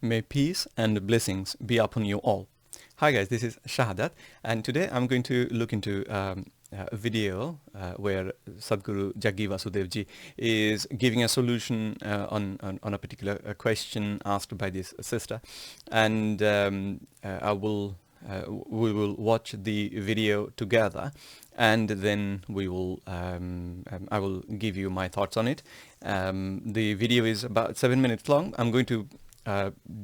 May peace and blessings be upon you all. Hi guys, this is Shahadat, and today I'm going to look into a video where Sadhguru Jaggi Vasudevji is giving a solution on a particular question asked by this sister, and we will watch the video together, and then I will give you my thoughts on it. The video is about 7 minutes long. I'm going to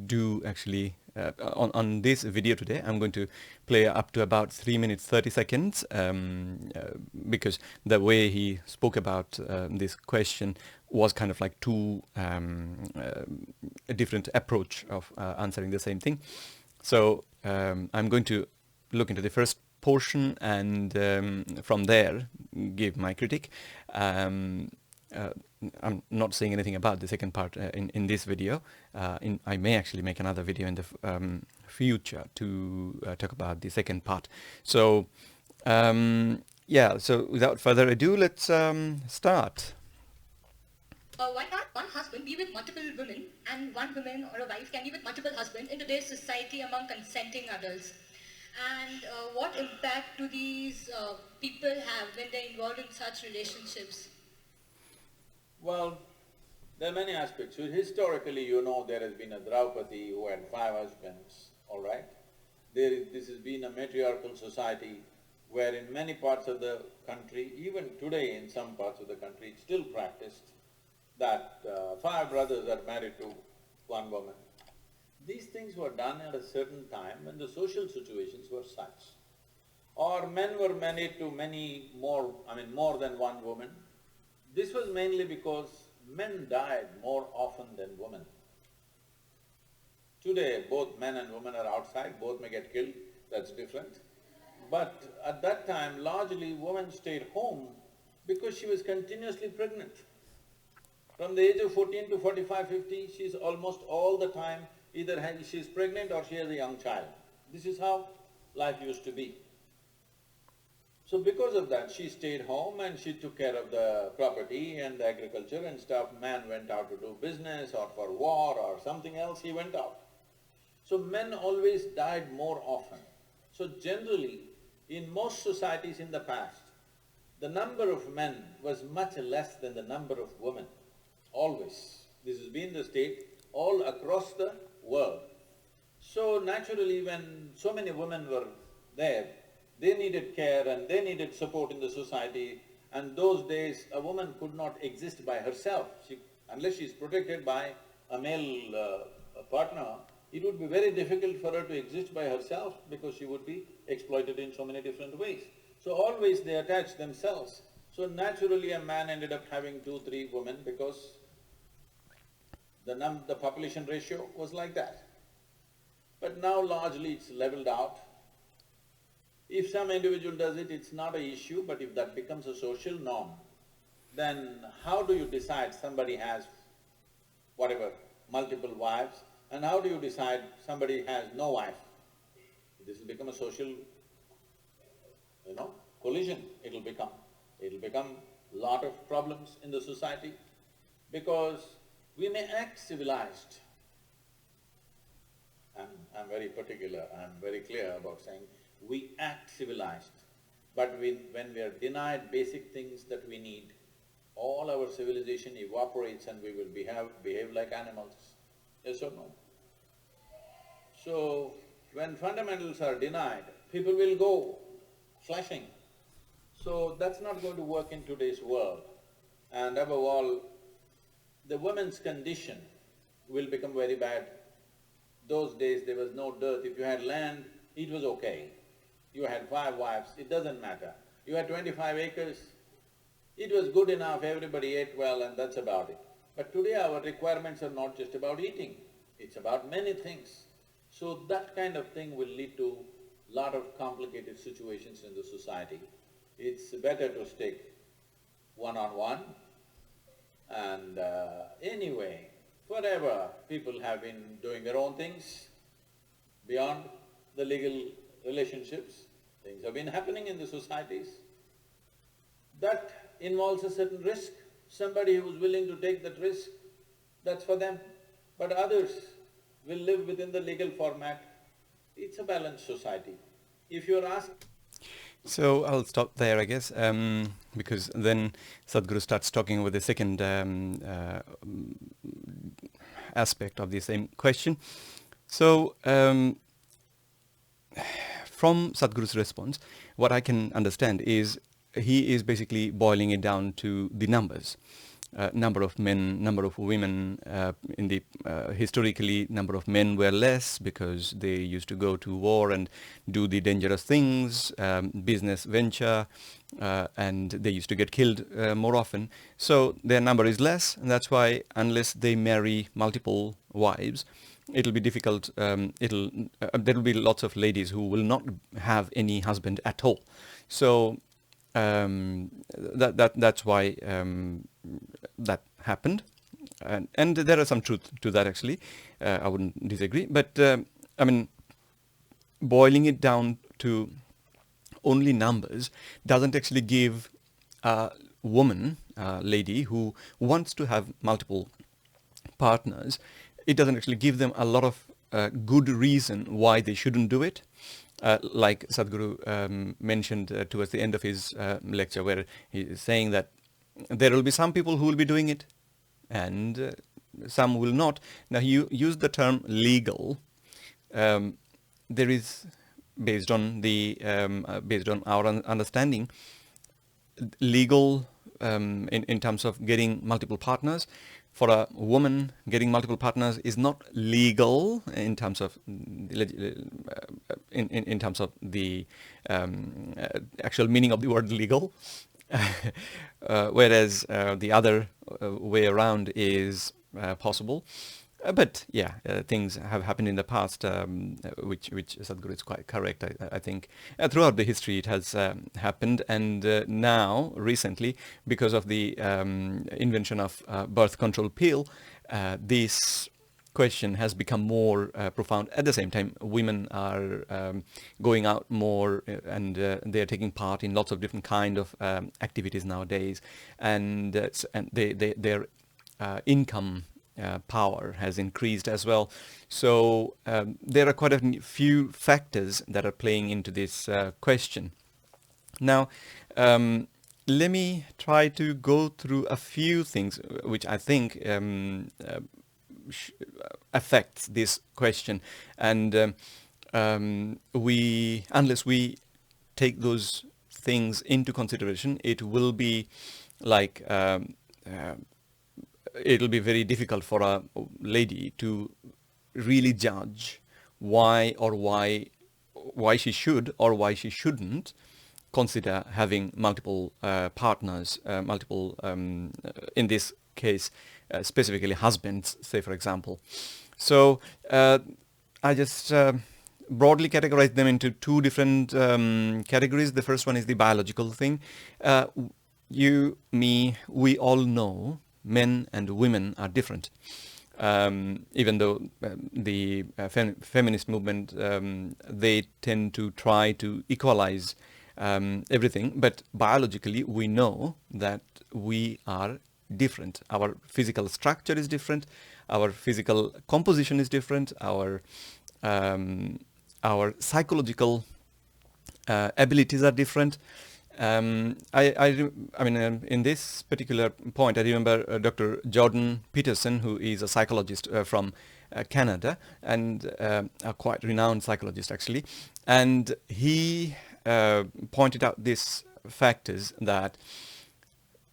do actually on this video today. I'm going to play up to about 3 minutes 30 seconds because the way he spoke about this question was kind of like a different approach of answering the same thing. So I'm going to look into the first portion and from there give my critique. I'm not saying anything about the second part in this video. I may actually make another video in the future to talk about the second part. So yeah, so without further ado, let's start. Why can't one husband be with multiple women and one woman or a wife can be with multiple husbands in today's society among consenting adults? And what impact do these people have when they're involved in such relationships? Well, there are many aspects. So historically, there has been a Draupadi who had 5 husbands, all right? This has been a matriarchal society where in many parts of the country, even today in some parts of the country, it's still practiced that 5 brothers are married to one woman. These things were done at a certain time when the social situations were such. Or men were married to more than one woman. This was mainly because men died more often than women. Today, both men and women are outside, both may get killed, that's different. But at that time, largely women stayed home because she was continuously pregnant. From the age of 14 to 45, 50, she's almost all the time either she's pregnant or she has a young child. This is how life used to be. So because of that, she stayed home and she took care of the property and the agriculture and stuff. Man went out to do business or for war or something else, he went out. So men always died more often. So generally, in most societies in the past, the number of men was much less than the number of women, always. This has been the state all across the world. So naturally, when so many women were there, they needed care and they needed support in the society, and those days a woman could not exist by herself. Unless she's protected by a male partner, it would be very difficult for her to exist by herself because she would be exploited in so many different ways. So always they attached themselves. So naturally a man ended up having 2, 3 women because the population ratio was like that. But now largely it's leveled out. If some individual does it, it's not an issue, but if that becomes a social norm, then how do you decide somebody has multiple wives, and how do you decide somebody has no wife? This will become a social, collision, it'll become. It'll become lot of problems in the society because we may act civilized. I'm very particular, I'm very clear about saying we act civilized, but when we are denied basic things that we need, all our civilization evaporates and we will behave like animals. Yes or no? So, when fundamentals are denied, people will go flashing. So that's not going to work in today's world. And above all, the woman's condition will become very bad. Those days there was no dearth. If you had land, it was okay. You had 5 wives, it doesn't matter. You had 25 acres, it was good enough, everybody ate well and that's about it. But today our requirements are not just about eating, it's about many things. So that kind of thing will lead to lot of complicated situations in the society. It's better to stick one-on-one, and anyway, forever people have been doing their own things beyond the legal relationships. Things have been happening in the societies. That involves a certain risk. Somebody who's willing to take that risk, that's for them. But others, will live within the legal format. It's a balanced society. If you're asked… So I'll stop there, I guess, because then Sadhguru starts talking about the second aspect of the same question. So from Sadhguru's response, what I can understand is he is basically boiling it down to the numbers. Number of men, number of women. In the historically, number of men were less because they used to go to war and do the dangerous things, business venture, and they used to get killed more often. So their number is less, and that's why unless they marry multiple wives, it'll be difficult. There will be lots of ladies who will not have any husband at all. So that's why that happened, and there is some truth to that actually. I wouldn't disagree, but I mean, boiling it down to only numbers doesn't actually give a woman, a lady who wants to have multiple partners, it doesn't actually give them a lot of good reason why they shouldn't do it. Like Sadhguru mentioned towards the end of his lecture, where he is saying that there will be some people who will be doing it and some will not. Now, you use the term legal. There is, based on our understanding, legal in terms of getting multiple partners. For a woman, getting multiple partners is not legal in terms of in terms of the actual meaning of the word legal, whereas the other way around is possible. But yeah, things have happened in the past, which Sadhguru is quite correct. I think throughout the history it has happened, and now recently, because of the invention of birth control pill, this question has become more profound. At the same time, women are going out more, and they are taking part in lots of different kind of activities nowadays, and their income power has increased as well. So there are quite a few factors that are playing into this question. Now, let me try to go through a few things which I think affects this question, and unless we take those things into consideration, it will be like it'll be very difficult for a lady to really judge why she should or why she shouldn't consider having multiple partners, in this case, specifically husbands, say for example. So I just broadly categorize them into two different categories. The first one is the biological thing. You, me, we all know men and women are different. Even though the feminist movement, they tend to try to equalize everything, but biologically we know that we are different. Our physical structure is different, our physical composition is different, our psychological abilities are different. I mean, in this particular point, I remember Dr. Jordan Peterson, who is a psychologist from Canada, and a quite renowned psychologist actually, and he pointed out these factors that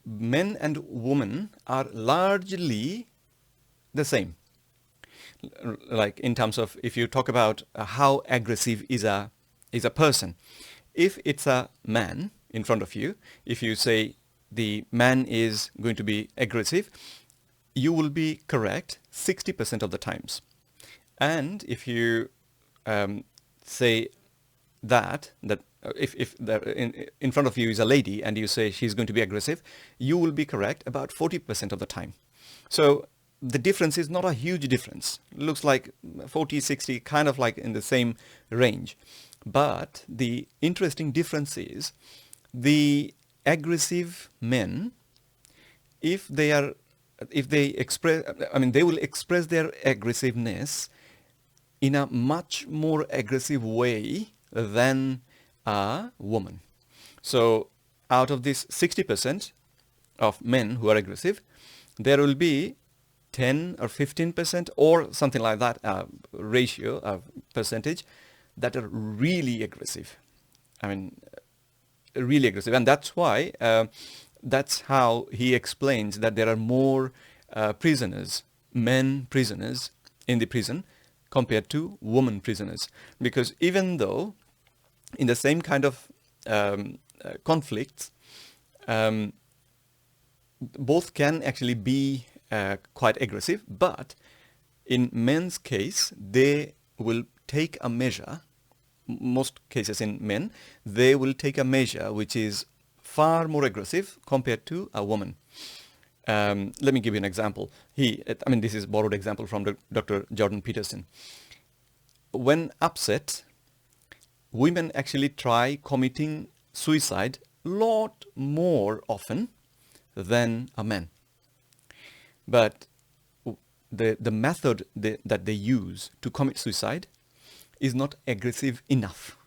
men and women are largely the same. Like in terms of, if you talk about how aggressive is a person, if it's a man in front of you, if you say the man is going to be aggressive, you will be correct 60% of the times. And if you say that if in front of you is a lady and you say she's going to be aggressive, you will be correct about 40% of the time. So the difference is not a huge difference. It looks like 40, 60, kind of like in the same range. But the interesting difference is the aggressive men, if they express, I mean, they will express their aggressiveness in a much more aggressive way than a woman. So out of this 60% of men who are aggressive, there will be 10 or 15% or something like that ratio of percentage that are really aggressive. I mean, really aggressive. And that's why, that's how he explains that there are more prisoners, men prisoners in the prison compared to women prisoners. Because even though in the same kind of conflicts, both can actually be quite aggressive, but in men's case, they will take a measure, most cases in men, they will take a measure which is far more aggressive compared to a woman. Let me give you an example. This is borrowed example from Dr. Jordan Peterson. When upset, women actually try committing suicide a lot more often than a man. But the method that they use to commit suicide is not aggressive enough.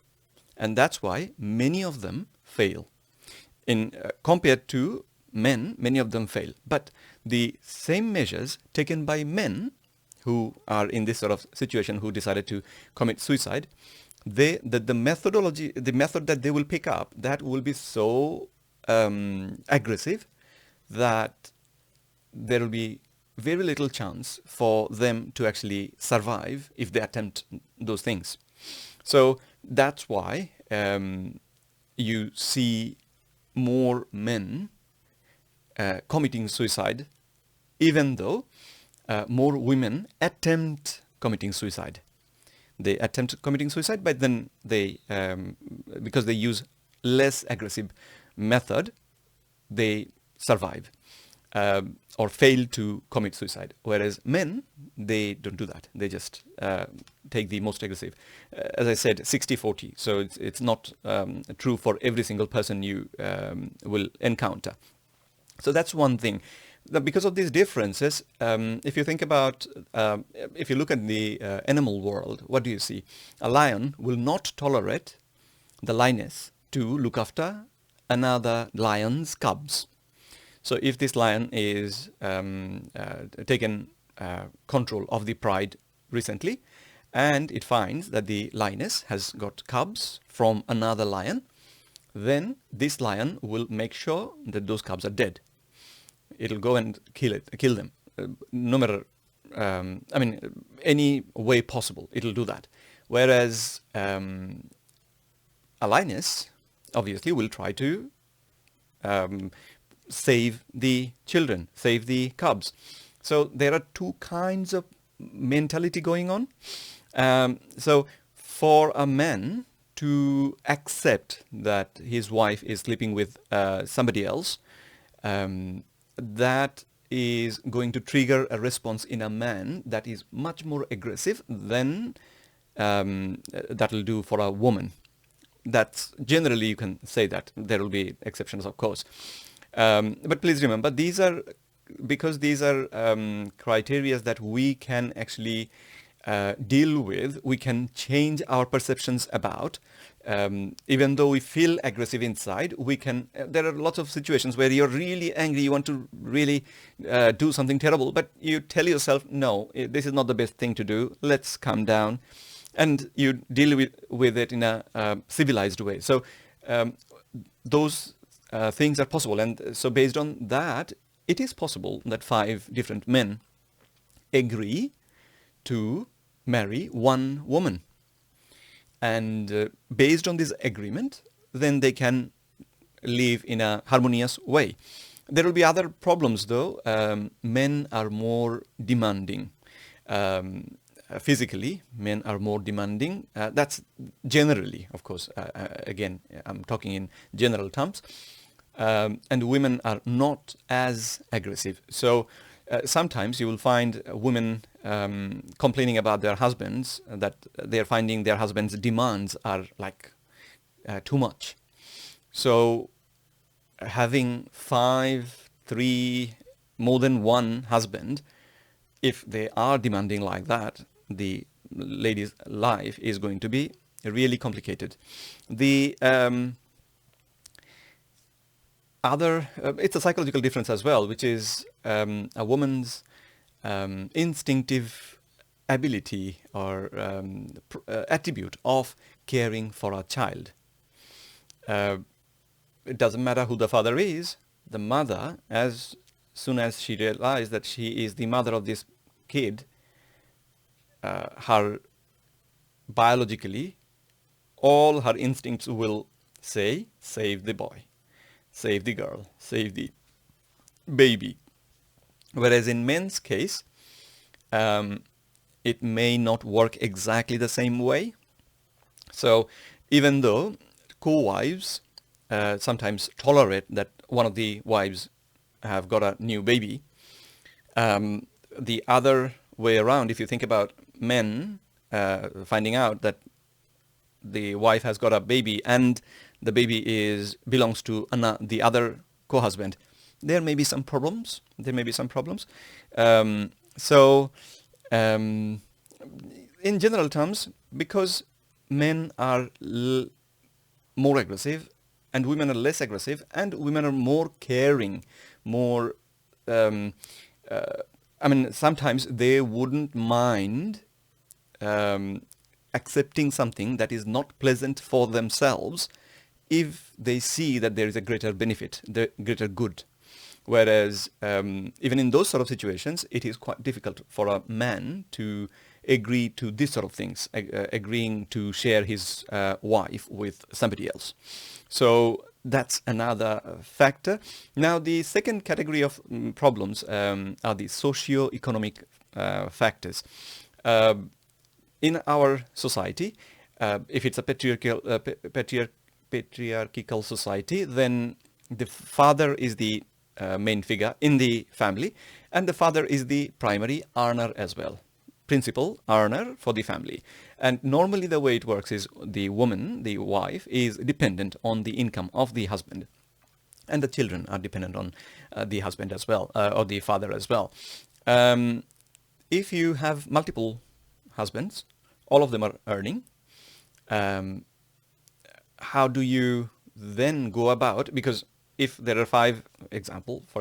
And that's why many of them fail. Compared to men, many of them fail. But the same measures taken by men who are in this sort of situation, who decided to commit suicide, the methodology, the method that they will pick up, that will be so aggressive that there will be very little chance for them to actually survive if they attempt those things. So that's why you see more men committing suicide, even though more women attempt committing suicide. They attempt committing suicide, but then they, because they use less aggressive method, they survive or fail to commit suicide. Whereas men, they don't do that. They just take the most aggressive. As I said, 60-40. So it's not true for every single person you will encounter. So that's one thing. Because of these differences, if you think about, if you look at the animal world, what do you see? A lion will not tolerate the lioness to look after another lion's cubs. So if this lion is taken control of the pride recently, and it finds that the lioness has got cubs from another lion, then this lion will make sure that those cubs are dead. It'll go and kill them, no matter, any way possible, it'll do that. Whereas a lioness obviously will try to save the children, save the cubs. So there are two kinds of mentality going on. So for a man to accept that his wife is sleeping with somebody else, that is going to trigger a response in a man that is much more aggressive than that will do for a woman. That's generally, you can say that. There will be exceptions, of course. But please remember, these are criteria that we can actually deal with. We can change our perceptions about. Even though we feel aggressive inside, we can. There are lots of situations where you're really angry, you want to really do something terrible, but you tell yourself, no, this is not the best thing to do. Let's calm down, and you deal with it in a civilized way. So those things are possible, and so based on that, it is possible that 5 different men agree to marry one woman. And based on this agreement, then they can live in a harmonious way. There will be other problems, though. Men are more demanding. Physically, men are more demanding. That's generally, of course. Again, I'm talking in general terms. And women are not as aggressive. So sometimes you will find women complaining about their husbands, that they are finding their husbands' demands are like too much. So having 5, 3, more than one husband, if they are demanding like that, the lady's life is going to be really complicated. The other, it's a psychological difference as well, which is a woman's instinctive ability or attribute of caring for a child. It doesn't matter who the father is. The mother, as soon as she realizes that she is the mother of this kid, her biologically, all her instincts will say, save the boy, save the girl, save the baby. Whereas in men's case, it may not work exactly the same way. So even though co-wives sometimes tolerate that one of the wives have got a new baby, the other way around, if you think about men finding out that the wife has got a baby and the baby belongs to the other co-husband, there may be some problems. In general terms, because men are more aggressive and women are less aggressive, and women are more caring, more sometimes they wouldn't mind accepting something that is not pleasant for themselves if they see that there is a greater benefit, the greater good. Whereas even in those sort of situations, it is quite difficult for a man to agree to this sort of things, agreeing to share his wife with somebody else. So that's another factor. Now, the second category of problems are the socio-economic factors. In our society, if it's a patriarchal society, then the father is the main figure in the family, and the father is the primary earner as well, principal earner for the family. And normally the way it works is the woman, the wife, is dependent on the income of the husband, and the children are dependent on the husband as well, or the father as well. If you have multiple husbands, all of them are earning, how do you then go about, because if there are for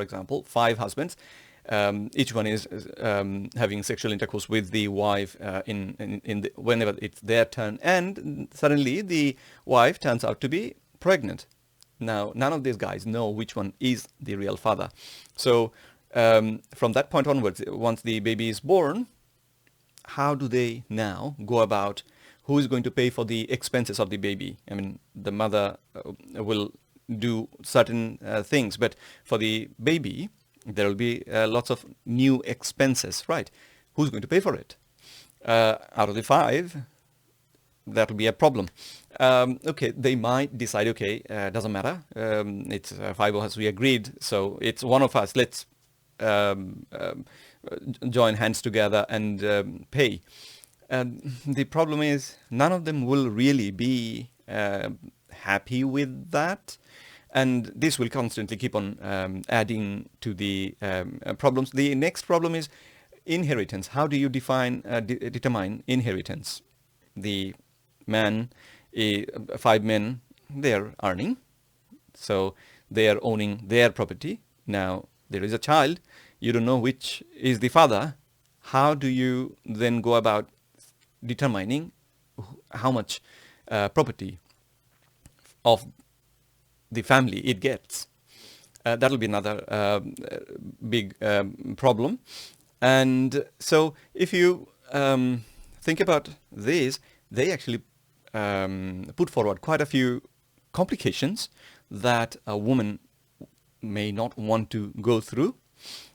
example, 5 husbands, each one is having sexual intercourse with the wife whenever it's their turn, and suddenly the wife turns out to be pregnant. Now, none of these guys know which one is the real father. So from that point onwards, once the baby is born, how do they now go about who is going to pay for the expenses of the baby? I mean, the mother will do certain things, but for the baby, there will be lots of new expenses, right? Who's going to pay for it? Out of the 5, that will be a problem. Okay, they might decide, okay, doesn't matter. It's 5 of us, we agreed, so it's one of us. Let's join hands together and pay. The problem is none of them will really be happy with that, and this will constantly keep on adding to the problems. The next problem is inheritance. How do you determine inheritance? The man, 5 men, they're earning, so they are owning their property. Now there is a child, you don't know which is the father. How do you then go about determining how much property of the family it gets? That'll be another big problem. And so if you think about this, they actually put forward quite a few complications that a woman may not want to go through.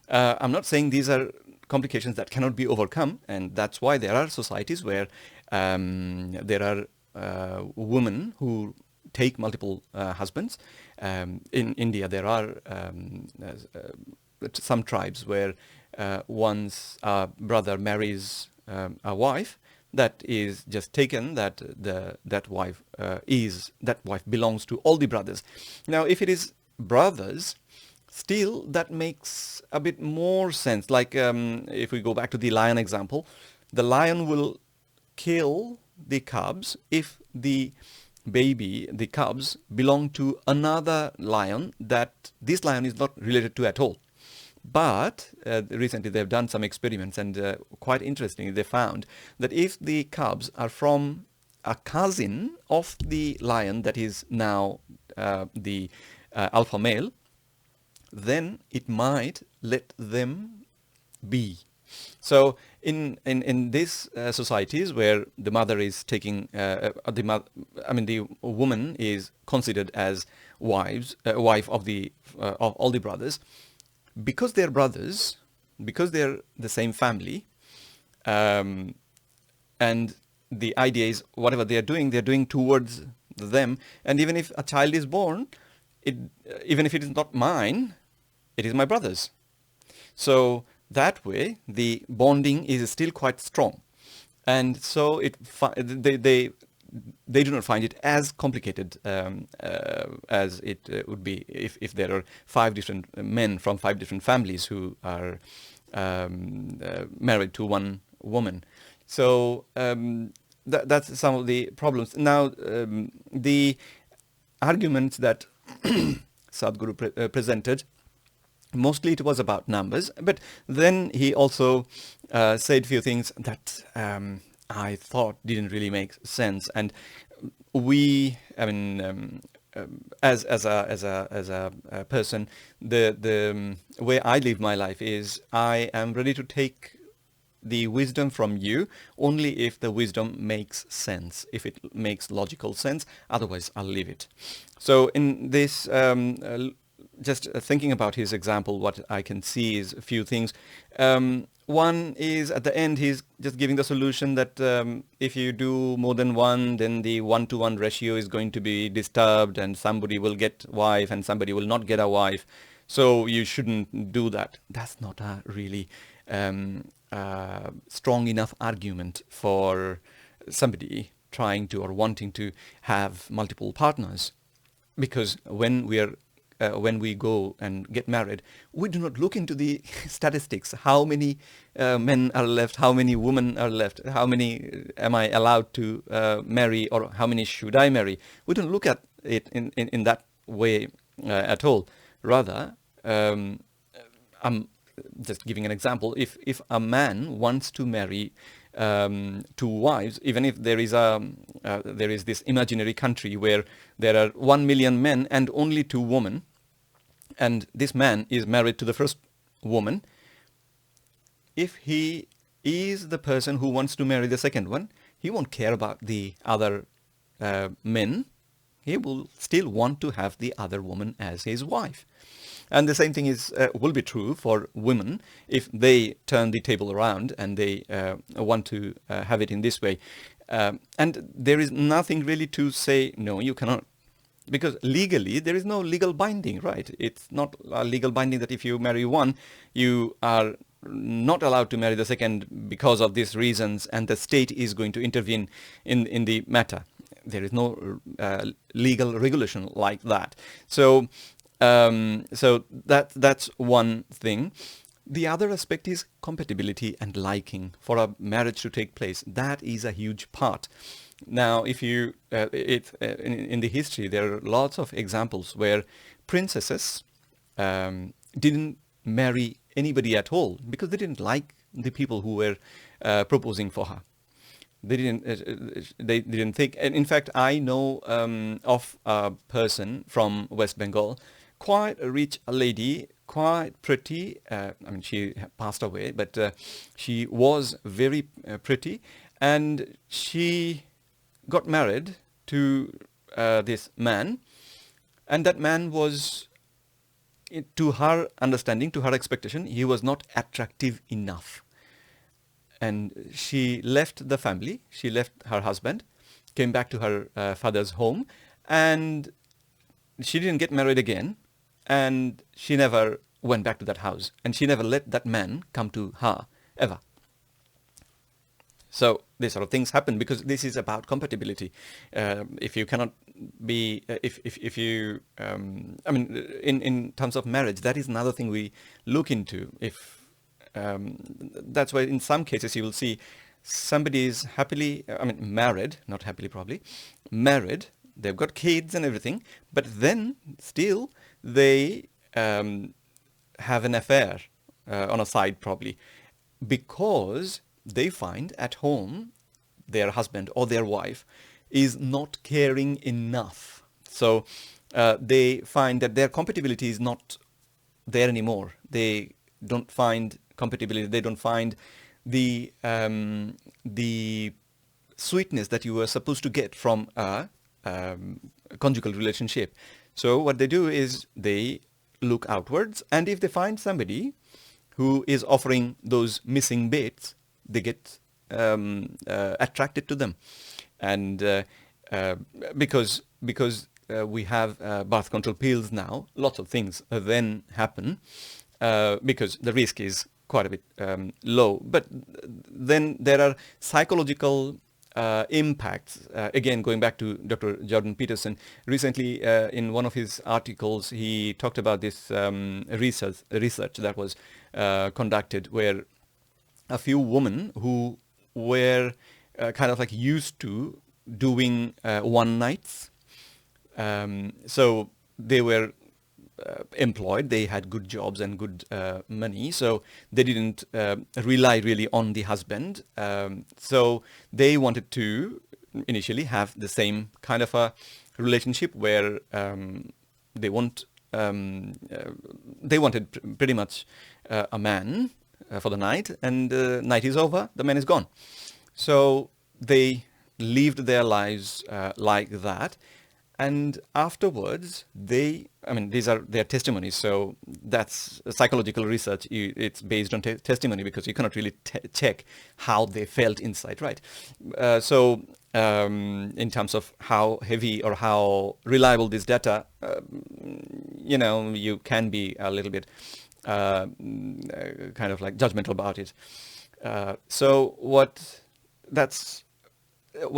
I'm not saying these are complications that cannot be overcome, and that's why there are societies where there are women who take multiple husbands. In India, there are some tribes where once a brother marries a wife, that is just taken, that wife belongs to all the brothers. Now, if it is brothers, still that makes a bit more sense. Like if we go back to the lion example, the lion will kill the cubs if the cubs belong to another lion that this lion is not related to at all. But recently they've done some experiments, and quite interestingly they found that if the cubs are from a cousin of the lion that is now the alpha male, then it might let them be. So in these societies where the mother is taking the woman is considered as wife of all the brothers, because they're brothers, because they're the same family, and the idea is whatever they're doing towards them. And even if a child is born, even if it is not mine, it is my brother's. So that way the bonding is still quite strong, and so they do not find it as complicated as it would be if there are 5 different men from 5 different families who are married to one woman. So that's some of the problems. Now the arguments that Sadhguru presented, mostly it was about numbers, but then he also said few things that I thought didn't really make sense. And as a person, the way I live my life is I am ready to take the wisdom from you only if the wisdom makes sense, if it makes logical sense. Otherwise, I'll leave it. So in this, just thinking about his example, what I can see is a few things. One is at the end, he's just giving the solution that if you do more than one, then the 1-to-1 ratio is going to be disturbed, and somebody will get wife and somebody will not get a wife. So you shouldn't do that. That's not a really strong enough argument for somebody trying to or wanting to have multiple partners, because when we go and get married, we do not look into the statistics. How many men are left? How many women are left? How many am I allowed to marry, or how many should I marry? We don't look at it in that way at all. Rather, I'm just giving an example. If a man wants to marry 2 wives, even if there is this imaginary country where there are 1 million men and only 2 women, and this man is married to the first woman, if he is the person who wants to marry the second one, he won't care about the other men. He will still want to have the other woman as his wife. And the same thing will be true for women if they turn the table around and they want to have it in this way. And there is nothing really to say, no, you cannot. Because legally, there is no legal binding, right? It's not a legal binding that if you marry one, you are not allowed to marry the second because of these reasons, and the state is going to intervene in the matter. There is no legal regulation like that. So that's one thing. The other aspect is compatibility and liking for a marriage to take place. That is a huge part. Now, if you in the history, there are lots of examples where princesses didn't marry anybody at all because they didn't like the people who were proposing for her. They didn't think. And in fact, I know of a person from West Bengal, quite a rich lady, quite pretty. She passed away, but she was very pretty, and she got married to this man, and that man was, to her understanding, to her expectation, he was not attractive enough. And she left the family, she left her husband, came back to her father's home, and she didn't get married again, and she never went back to that house, and she never let that man come to her, ever. So these sort of things happen because this is about compatibility. If you cannot be, if you, in terms of marriage, that is another thing we look into. That's why in some cases you will see somebody is happily, married, not happily probably, married, they've got kids and everything, but then still they have an affair on a side probably, because they find at home their husband or their wife is not caring enough. So they find that their compatibility is not there anymore. They don't find compatibility. They don't find the sweetness that you were supposed to get from a conjugal relationship. So what they do is they look outwards, and if they find somebody who is offering those missing bits, they get attracted to them, and because we have birth control pills now, lots of things then happen because the risk is quite a bit low. But then there are psychological impacts. Again, going back to Dr. Jordan Peterson, recently in one of his articles, he talked about this research that was conducted, where a few women who were kind of like used to doing one nights. So they were employed, they had good jobs and good money, so they didn't rely really on the husband. So they wanted to initially have the same kind of a relationship where they wanted pretty much a man for the night, and night is over, the man is gone. So they lived their lives like that. And afterwards, these are their testimonies. So that's psychological research. It's based on testimony, because you cannot really check how they felt inside, right? So in terms of how heavy or how reliable this data, you can be a little bit kind of like judgmental about it. So what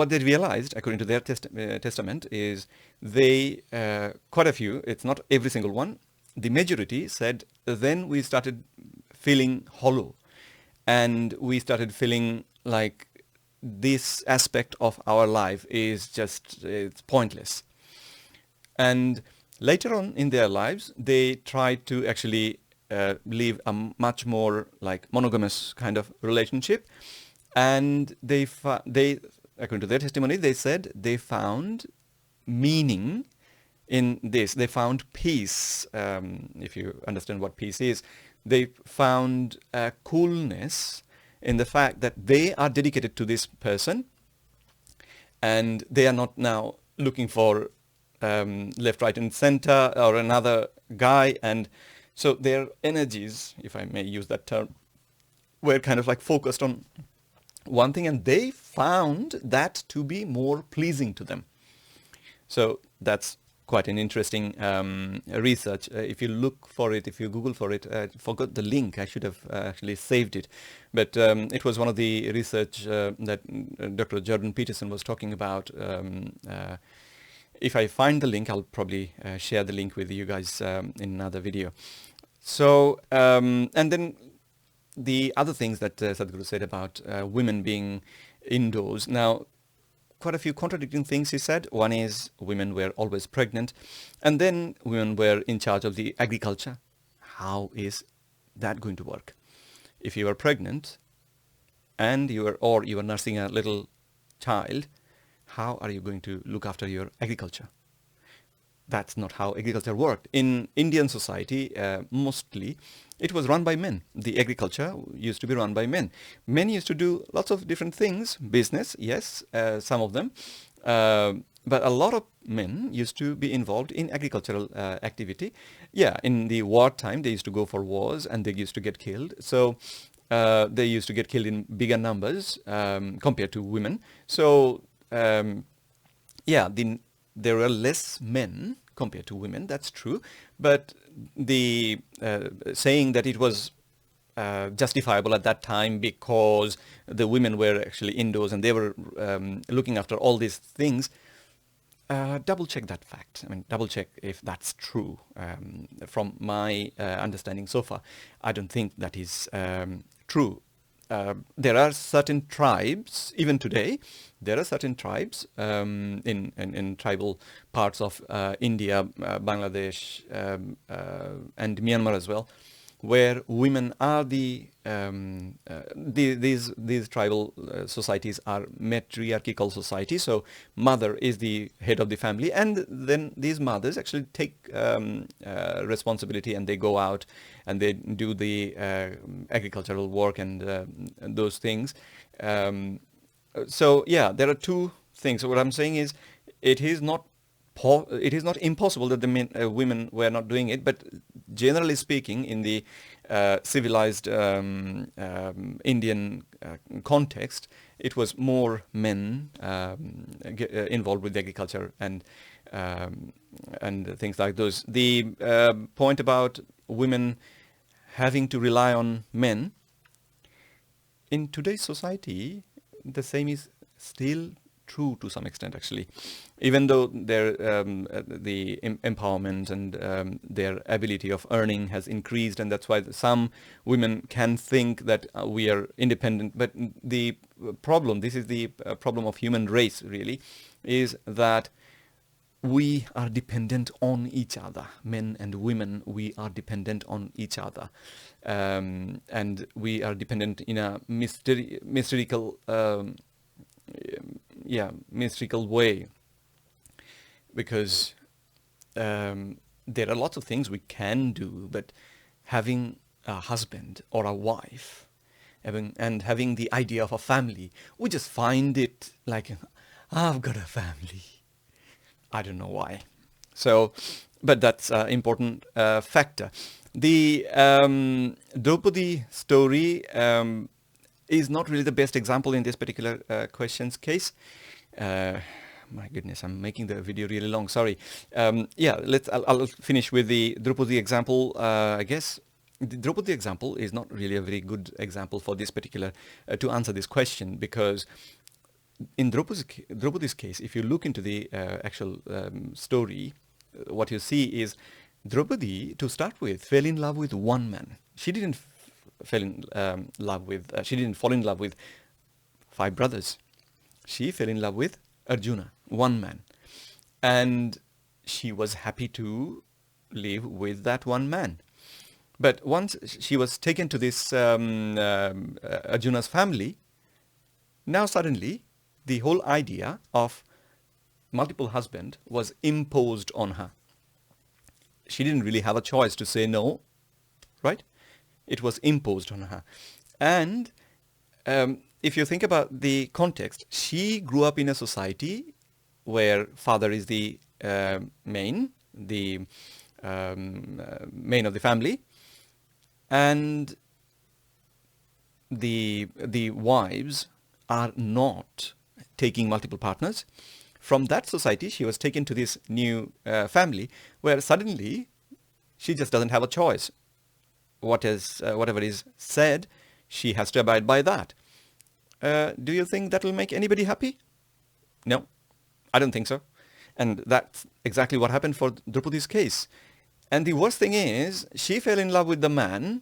they realized, according to their testament, is they, quite a few, it's not every single one, the majority said, then we started feeling hollow, and we started feeling like this aspect of our life is just, it's pointless. And later on in their lives, they tried to actually live a much more like monogamous kind of relationship, and they according to their testimony, they said they found meaning in this. They found peace. If you understand what peace is, they found coolness in the fact that they are dedicated to this person, and they are not now looking for left, right, and center or another guy. And so their energies, if I may use that term, were kind of like focused on one thing, and they found that to be more pleasing to them. So that's quite an interesting research. If you look for it, if you Google for it, I forgot the link. I should have actually saved it. But it was one of the research that Dr. Jordan Peterson was talking about. If I find the link, I'll probably share the link with you guys in another video. So, and then the other things that Sadhguru said about women being indoors. Now, quite a few contradicting things he said. One is women were always pregnant, and then women were in charge of the agriculture. How is that going to work? If you are pregnant and you are nursing a little child, how are you going to look after your agriculture? That's not how agriculture worked. In Indian society, mostly, it was run by men. The agriculture used to be run by men. Men used to do lots of different things. Business, yes, some of them. But a lot of men used to be involved in agricultural activity. Yeah, in the wartime, they used to go for wars, and they used to get killed. So they used to get killed in bigger numbers compared to women. So, there were less men compared to women, that's true. But the saying that it was justifiable at that time because the women were actually indoors and they were looking after all these things, double check that fact. I mean, double check if that's true. From my understanding so far, I don't think that is true. there are certain tribes, even today, there are certain tribes in tribal parts of India, Bangladesh, and Myanmar as well, where women are these tribal societies are matriarchal societies. So mother is the head of the family, and then these mothers actually take responsibility, and they go out and they do the agricultural work and those things. So yeah, there are two things. So what I'm saying is, it is not it is not impossible that the women were not doing it, but generally speaking, in the civilized Indian context, it was more men involved with agriculture and things like those. The point about women having to rely on men, in today's society, the same is still true to some extent, actually, even though their the empowerment and their ability of earning has increased, and that's why some women can think that we are independent. But the problem, this is the problem of human race, really, is that we are dependent on each other. Men and women, we are dependent on each other, and we are dependent in a mystical mystical way, because there are lots of things we can do, but having a husband or a wife, having the idea of a family, we just find it like, I've got a family. I don't know why. So, but that's an important factor. The Draupadi story is not really the best example in this particular question's case. My goodness, I'm making the video really long. Sorry. I'll finish with the Draupadi example. I guess the Draupadi example is not really a very good example for this particular to answer this question, because in Draupadi's case, if you look into the actual story, what you see is Draupadi, to start with, fell in love with one man. She didn't fall in love with 5 brothers. She fell in love with Arjuna, one man, and she was happy to live with that one man. But once she was taken to this Arjuna's family, now suddenly the whole idea of multiple husband was imposed on her. She didn't really have a choice to say no, right? It was imposed on her. And if you think about the context, she grew up in a society where father is the main of the family, and the wives are not taking multiple partners. From that society, she was taken to this new family where suddenly she just doesn't have a choice. Whatever is said, she has to abide by that. Do you think that will make anybody happy? No, I don't think so. And that's exactly what happened for Draupadi's case. And the worst thing is, she fell in love with the man,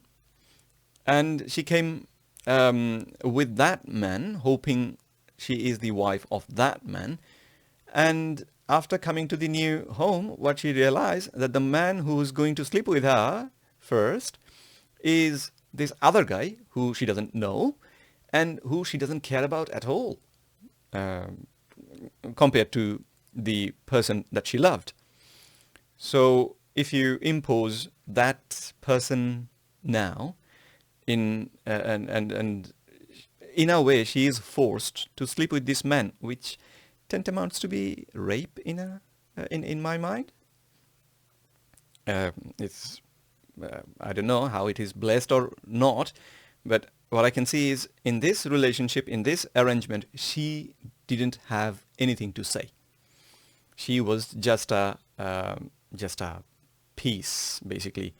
and she came with that man, hoping she is the wife of that man. And after coming to the new home, what she realized, that the man who is going to sleep with her first is this other guy who she doesn't know and who she doesn't care about at all, compared to the person that she loved. So if you impose that person now, in a way, she is forced to sleep with this man, which tantamounts to be rape in my mind. It's I don't know how it is blessed or not, but what I can see is, in this relationship, in this arrangement, she didn't have anything to say. She was just a piece, basically,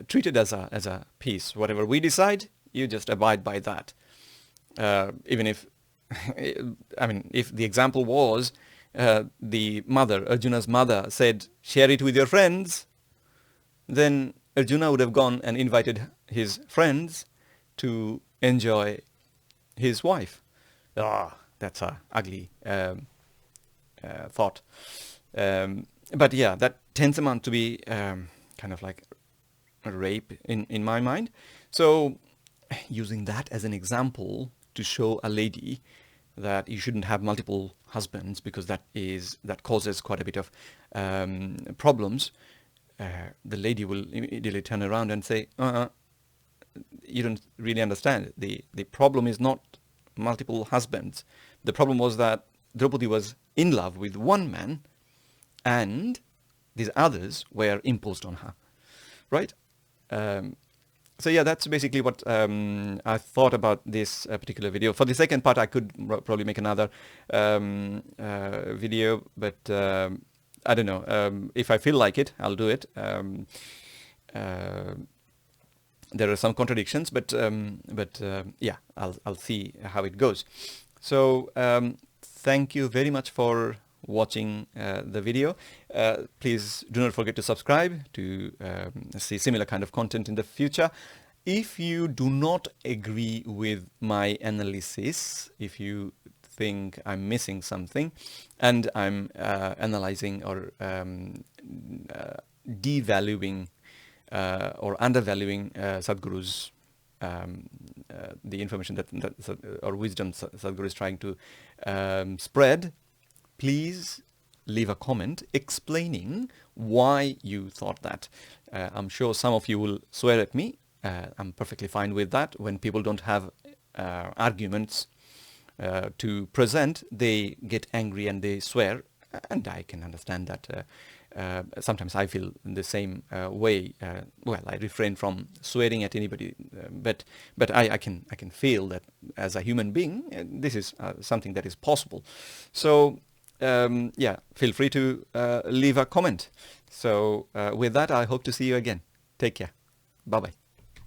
treated as a piece. Whatever we decide, you just abide by that. Even if, if the example was the mother, Arjuna's mother, said, share it with your friends, then Arjuna would have gone and invited his friends to enjoy his wife. That's a ugly thought. But yeah, that tends amount to be kind of like a rape in my mind. So using that as an example to show a lady that you shouldn't have multiple husbands because that causes quite a bit of problems, the lady will immediately turn around and say, you don't really understand. The problem is not multiple husbands. The problem was that Draupadi was in love with one man and these others were imposed on her, right? So yeah, that's basically what I thought about this particular video. For the second part, I could probably make another video, but I don't know. If I feel like it, I'll do it. There are some contradictions, but yeah, I'll see how it goes. So thank you very much for watching the video. Please do not forget to subscribe to see similar kind of content in the future. If you do not agree with my analysis, if you think I'm missing something and I'm analyzing or devaluing or undervaluing Sadhguru's the information that or wisdom Sadhguru is trying to spread, please leave a comment explaining why you thought that. I'm sure some of you will swear at me. I'm perfectly fine with that. When people don't have arguments to present, they get angry and they swear, and I can understand that. Sometimes I feel in the same way. Well, I refrain from swearing at anybody, but I can feel that as a human being, this is something that is possible. So yeah, feel free to leave a comment. So with that, I hope to see you again. Take care. Bye bye.